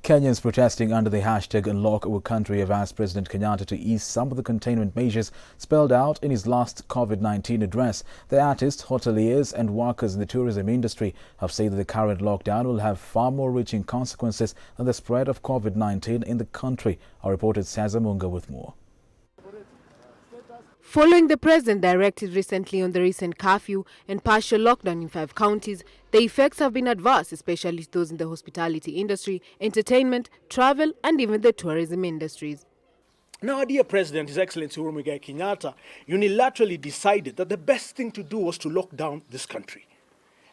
Kenyans protesting under the hashtag Unlock Our Country have asked President Kenyatta to ease some of the containment measures spelled out in his last COVID-19 address. The artists, hoteliers and workers in the tourism industry have said that the current lockdown will have far more reaching consequences than the spread of COVID-19 in the country. Our reporter Saza Munga with more. Following the president directed recently on the recent curfew and partial lockdown in 5 counties, the effects have been adverse, especially those in the hospitality industry, entertainment, travel and even the tourism industries. Now, our dear President, His Excellency Uhuru Muigai Kenyatta, unilaterally decided that the best thing to do was to lock down this country.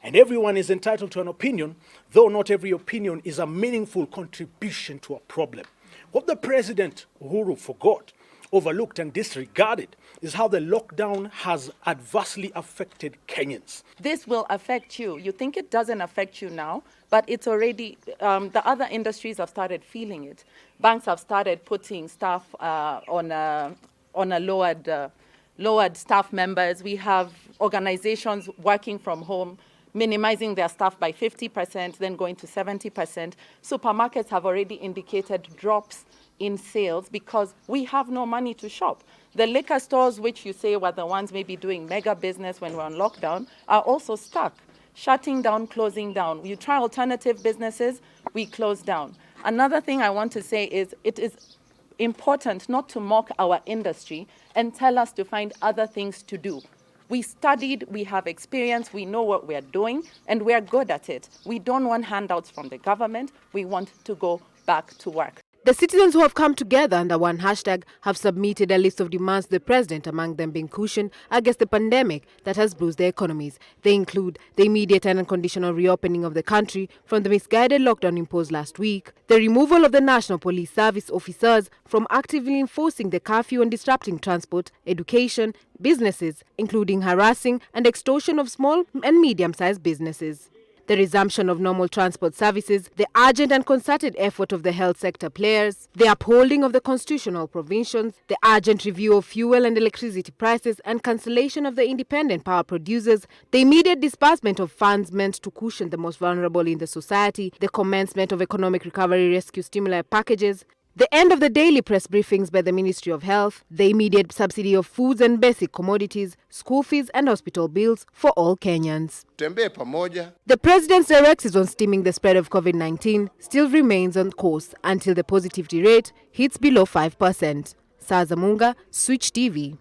And everyone is entitled to an opinion, though not every opinion is a meaningful contribution to a problem. What the President Uhuru forgot, overlooked and disregarded is how the lockdown has adversely affected Kenyans. This will affect you. You think it doesn't affect you now, but it's already, the other industries have started feeling it. Banks have started putting staff on a lowered staff members. We have organizations working from home, minimizing their staff by 50%, then going to 70%. Supermarkets have already indicated drops in sales because we have no money to shop. The liquor stores, which you say were the ones maybe doing mega business when we're on lockdown, are also stuck, shutting down, closing down. You try alternative businesses, we close down. Another thing I want to say is it is important not to mock our industry and tell us to find other things to do. We studied, we have experience, we know what we're doing, and we're good at it. We don't want handouts from the government. We want to go back to work. The citizens who have come together under one hashtag have submitted a list of demands to the president, among them being caution against the pandemic that has bruised their economies. They include the immediate and unconditional reopening of the country from the misguided lockdown imposed last week, the removal of the National Police Service officers from actively enforcing the curfew and disrupting transport, education, businesses, including harassing and extortion of small and medium-sized businesses, the resumption of normal transport services, the urgent and concerted effort of the health sector players, the upholding of the constitutional provisions, the urgent review of fuel and electricity prices and cancellation of the independent power producers, the immediate disbursement of funds meant to cushion the most vulnerable in the society, the commencement of economic recovery rescue stimuli packages, the end of the daily press briefings by the Ministry of Health, the immediate subsidy of foods and basic commodities, school fees and hospital bills for all Kenyans. The president's directives on stemming the spread of COVID-19 still remains on course until the positivity rate hits below 5%. Saza Munga, Switch TV.